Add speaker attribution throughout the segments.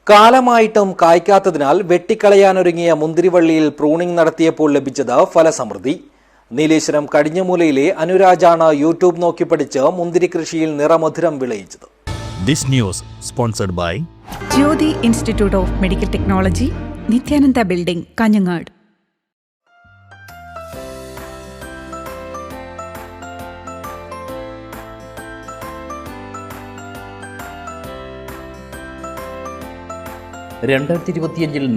Speaker 1: കാലമായിട്ടും കായ്ക്കാത്തതിനാൽ വെട്ടിക്കളയാനൊരുങ്ങിയ മുന്തിരിവള്ളിയിൽ pruning നടത്തിയപ്പോൾ ലഭിച്ചത് ഫലസമൃദ്ധി. Nileshwaram കടിഞ്ഞമൂലയിലെ അനുരാജാണ് YouTube നോക്കി പഠിച്ച് മുന്തിരി കൃഷിയിൽ നിറമധുരം വിളയിച്ചത്.
Speaker 2: This news sponsored by
Speaker 3: Jyothi institute of medical technology, Nithyananda building, Kanhangad.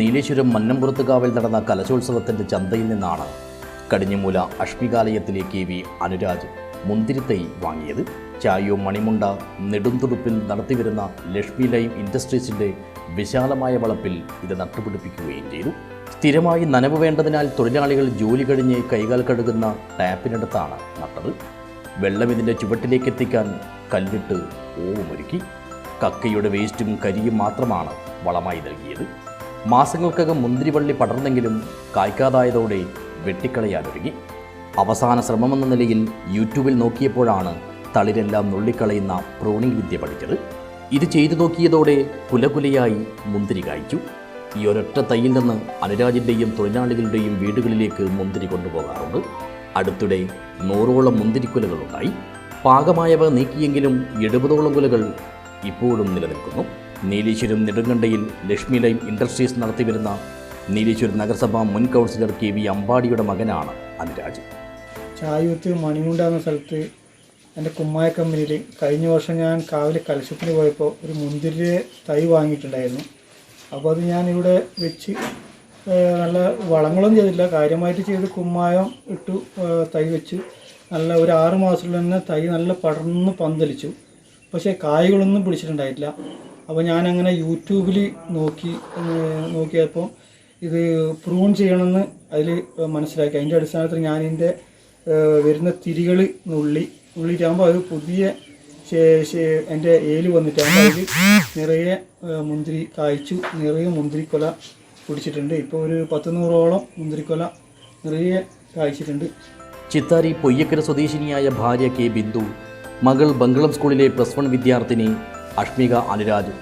Speaker 4: Nileshwaram മന്നംപുറത്തുകാവിൽ നടന്ന കലശോത്സവത്തിൻ്റെ ചന്തയിൽ നിന്നാണ് കടിഞ്ഞമൂല അഷ്മികാലയത്തിലെ KV അനുരാജ് മുന്തിരിത്തൈ വാങ്ങിയത്. ചായോ മണിമുണ്ട നെടുംതുടുപ്പിൽ നടത്തിവരുന്ന ലക്ഷ്മി ലൈം ഇൻഡസ്ട്രീസിൻ്റെ വിശാലമായ വളപ്പിൽ ഇത് നട്ടുപിടിപ്പിക്കുകയും ചെയ്തു. സ്ഥിരമായി നനവ് വേണ്ടതിനാൽ തൊഴിലാളികൾ ജോലി കഴിഞ്ഞ് കൈകാൽ കഴുകുന്ന ടാപ്പിനടുത്താണ് നട്ടത്. വെള്ളം ഇതിൻ്റെ ചുവട്ടിലേക്ക് എത്തിക്കാൻ കല്ലിട്ട് ഓവുമൊരുക്കി. കക്കയുടെ വേസ്റ്റും കരിയും മാത്രമാണ് വളമായി നൽകിയത്. മാസങ്ങൾക്കകം മുന്തിരിവള്ളി പടർന്നെങ്കിലും കായ്ക്കാതായതോടെ വെട്ടിക്കളയാനൊരുങ്ങി. അവസാന ശ്രമമെന്ന നിലയിൽ യൂട്യൂബിൽ നോക്കിയപ്പോഴാണ് തളിരെല്ലാം നുള്ളിക്കളയുന്ന പ്രൂണിംഗ് വിദ്യ പഠിച്ചത്. ഇത് ചെയ്തു നോക്കിയതോടെ കുലകുലയായി മുന്തിരി കായ്ച്ചു. ഈ ഒരൊറ്റ തൈയിൽ നിന്ന് അനുരാജിൻ്റെയും തൊഴിലാളികളുടെയും വീടുകളിലേക്ക് മുന്തിരി കൊണ്ടുപോകാറുണ്ട്. അടുത്തിടെ 100ഓളം മുന്തിരിക്കുലകളുണ്ടായി. പാകമായവ നീക്കിയെങ്കിലും 70ഓളം കുലകൾ ഇപ്പോഴും നിലനിൽക്കുന്നു. നീലേശ്വരം നെടുങ്കണ്ടയിൽ ലക്ഷ്മി ലൈം ഇൻഡസ്ട്രീസ് നടത്തിവരുന്ന നീലേശ്വരം നഗരസഭ മുൻ കൗൺസിലർ KV അമ്പാടിയുടെ മകനാണ് അനുരാജ്.
Speaker 5: ചായൂത്ത് മണിമുണ്ട എന്ന സ്ഥലത്ത് എൻ്റെ കുമ്മായ കമ്പനിയിൽ കഴിഞ്ഞ വർഷം ഞാൻ കാവിലെ കലശത്തിന് പോയപ്പോൾ ഒരു മുന്തിരി തൈ വാങ്ങിയിട്ടുണ്ടായിരുന്നു. അപ്പോൾ അത് ഞാനിവിടെ വെച്ച് നല്ല വളങ്ങളൊന്നും ചെയ്തില്ല, കാര്യമായിട്ട് ചെയ്ത് കുമ്മായം ഇട്ടു തൈ വെച്ച് നല്ല ഒരു 6 മാസത്തിൽ തന്നെ തൈ നല്ല പടർന്ന് പന്തലിച്ചു. പക്ഷേ കായ്കളൊന്നും പിടിച്ചിട്ടുണ്ടായിട്ടില്ല. അപ്പോൾ ഞാനങ്ങനെ യൂട്യൂബിൽ നോക്കിയപ്പോൾ ഇത് പ്രൂൺ ചെയ്യണമെന്ന് അതിൽ മനസ്സിലാക്കി. അതിൻ്റെ അടിസ്ഥാനത്തിൽ ഞാനിതിൻ്റെ വരുന്ന തിരികൾ നുള്ളിയിട്ടാകുമ്പോൾ അത് പുതിയ എൻ്റെ ഏല് വന്നിട്ടാകുമ്പോൾ അതിൽ നിറയെ മുന്തിരി കായ്ച്ചു, നിറയെ മുന്തിരിക്കൊല പിടിച്ചിട്ടുണ്ട്. ഇപ്പോൾ ഒരു 100-100ഓളം മുന്തിരിക്കൊല നിറയെ കായ്ച്ചിട്ടുണ്ട്.
Speaker 4: ചിത്താരി പൊയ്യക്കര സ്വദേശിനിയായ ഭാര്യ K. ബിന്ദു, മകൾ ബംഗളം സ്കൂളിലെ +1 വിദ്യാർത്ഥിനി അഷ്മിക അനുരാജ്,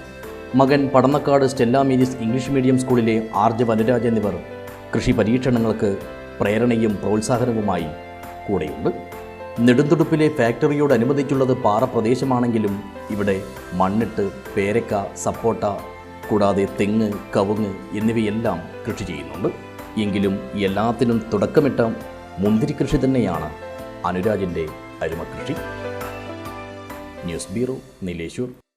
Speaker 4: മകൻ Padannakkad Stella Mary's English medium സ്കൂളിലെ ആർജവ് അനുരാജ് എന്നിവർ കൃഷി പരീക്ഷണങ്ങൾക്ക് പ്രേരണയും പ്രോത്സാഹനവുമായി കൂടെയുണ്ട്. നെടുന്തുടുപ്പിലെ ഫാക്ടറിയോടനുബന്ധിച്ചുള്ളത് പാറ പ്രദേശമാണെങ്കിലും ഇവിടെ മണ്ണിട്ട് പേരക്ക, സപ്പോട്ട കൂടാതെ തെങ്ങ്, കവുങ്ങ് എന്നിവയെല്ലാം കൃഷി ചെയ്യുന്നുണ്ട്. എങ്കിലും എല്ലാത്തിനും തുടക്കമിട്ട മുന്തിരി കൃഷി തന്നെയാണ് അനുരാജിൻ്റെ അരുമകൃഷി. News bureau, Nileshwar.